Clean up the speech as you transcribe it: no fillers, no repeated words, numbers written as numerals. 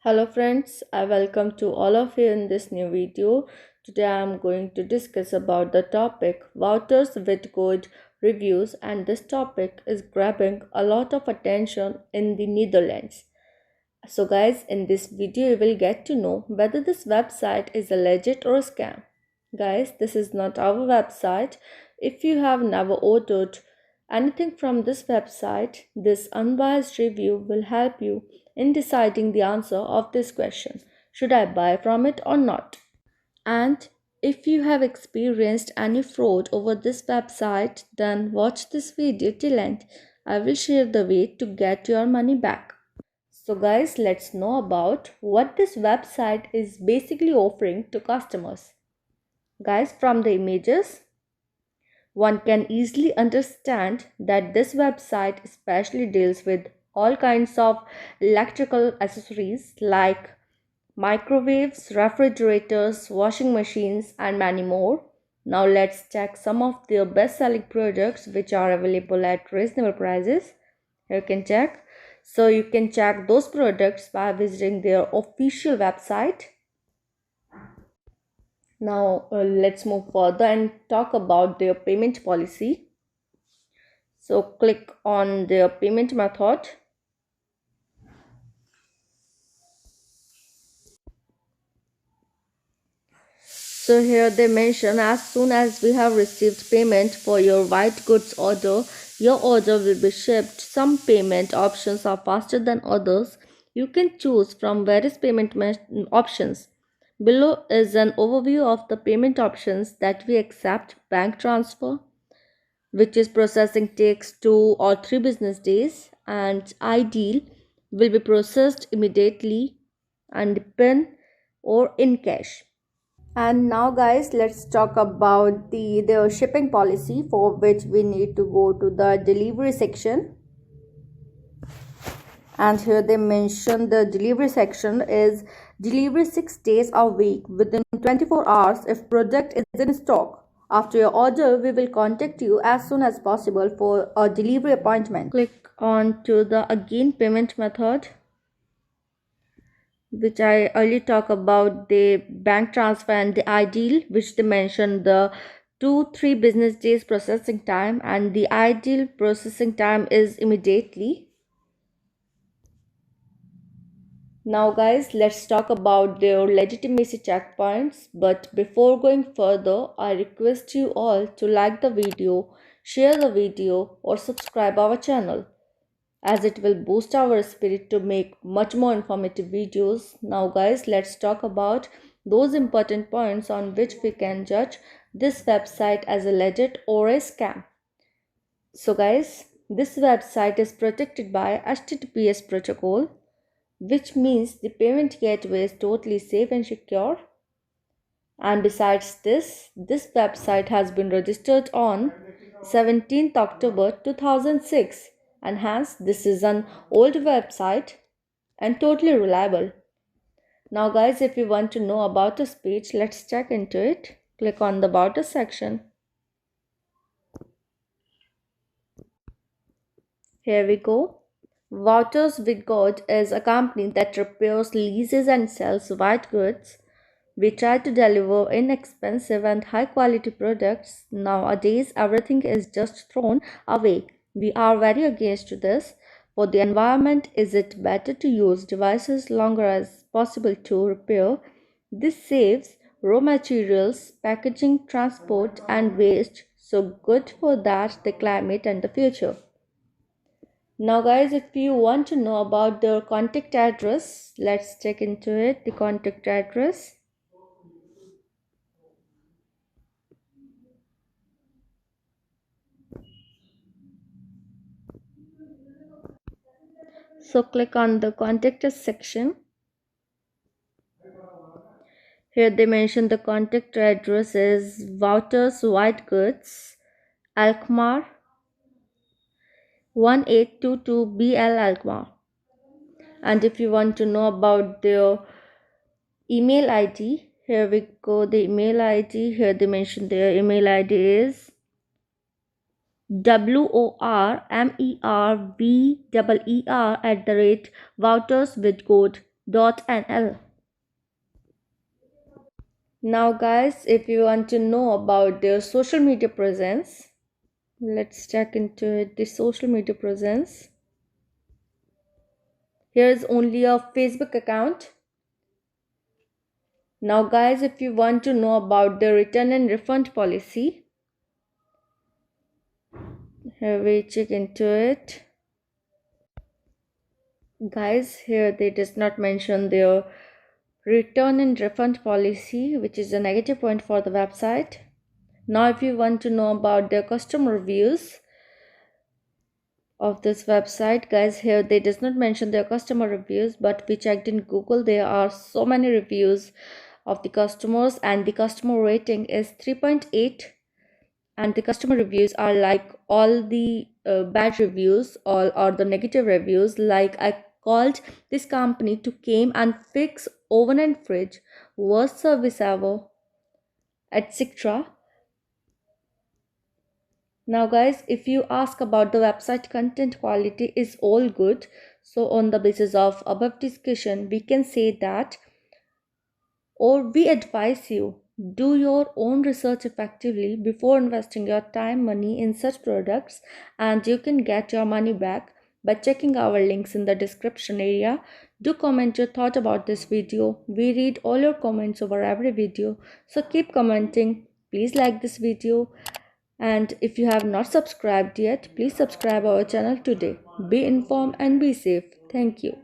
Hello friends, I welcome to all of you in this new video. Today I am going to discuss about the topic vouchers with good reviews, and this topic is grabbing a lot of attention in the Netherlands. So guys, in this video you will get to know whether this website is a legit or a scam. Guys, this is not our website. If you have never ordered anything from this website, this unbiased review will help you in deciding the answer of this question. Should I buy from it or not? And if you have experienced any fraud over this website, then watch this video till end. I will share the way to get your money back. So guys, let's know about what this website is basically offering to customers. Guys, from the images, one can easily understand that this website especially deals with all kinds of electrical accessories like microwaves, refrigerators, washing machines, and many more. Now let's check some of their best selling products which are available at reasonable prices. You can check. So you can check those products by visiting their official website. Now let's move further and talk about their payment policy. So click on their payment method. So here they mention as soon as we have received payment for your white goods order, your order will be shipped. Some payment options are faster than others. You can choose from various payment options. Below is an overview of the payment options that we accept: bank transfer, which is processing takes 2 or 3 business days, and iDeal will be processed immediately, and PIN or in cash. And now guys, let's talk about the shipping policy, for which we need to go to the delivery section. And here they mention the delivery section is delivery 6 days a week within 24 hours if product is in stock. After your order, we will contact you as soon as possible for a delivery appointment. Click on to the again payment method, which I earlier talk about the bank transfer and the iDeal, which they mentioned the 2-3 business days processing time, and the iDeal processing time is immediately. Now guys, let's talk about their legitimacy checkpoints. But before going further, I request you all to like the video, share the video, or subscribe our channel, as it will boost our spirit to make much more informative videos. Now guys, let's talk about those important points on which we can judge this website as a legit or a scam. So guys, this website is protected by HTTPS protocol, which means the payment gateway is totally safe and secure. And besides this website has been registered on 17th October 2006, and hence this is an old website and totally reliable. Now guys, if you want to know about this page, let's check into it. Click on the About Us section. Here we go. Vouchers with God is a company that repairs, leases, and sells white goods. We try to deliver inexpensive and high quality products. Nowadays, everything is just thrown away. We are very against this. For the environment, is it better to use devices longer as possible to repair? This saves raw materials, packaging, transport, and waste. So good for that, the climate and the future. Now guys, if you want to know about their contact address, let's check into it. The contact address. So click on the contact us section. Here they mention the contact address is Wouters White Goods, Alkmaar, 1822 BL Alkmaar. And if you want to know about their email ID, here we go, the email ID. Here they mention their email ID is WORMERVEER @ Wouters with code Now, guys, if you want to know about their social media presence, let's check into it. The social media presence. Here is only a Facebook account. Now, guys, if you want to know about the return and refund policy, here we check into it. Guys, here they does not mention their return and refund policy, which is a negative point for the website. Now, if you want to know about their customer reviews of this website, guys, here they does not mention their customer reviews, but we checked in Google, there are so many reviews of the customers, and the customer rating is 3.8, and the customer reviews are like all the bad reviews, all or the negative reviews, like I called this company to came and fix oven and fridge, worst service ever, etc. Now, guys, if you ask about the website content quality is all good, so on the basis of above discussion, we can say that, or we advise you, do your own research effectively before investing your time, money in such products, and you can get your money back by checking our links in the description area. Do comment your thought about this video. We read all your comments over every video, so keep commenting. Please like this video, and if you have not subscribed yet, please subscribe our channel today. Be informed and be safe. Thank you.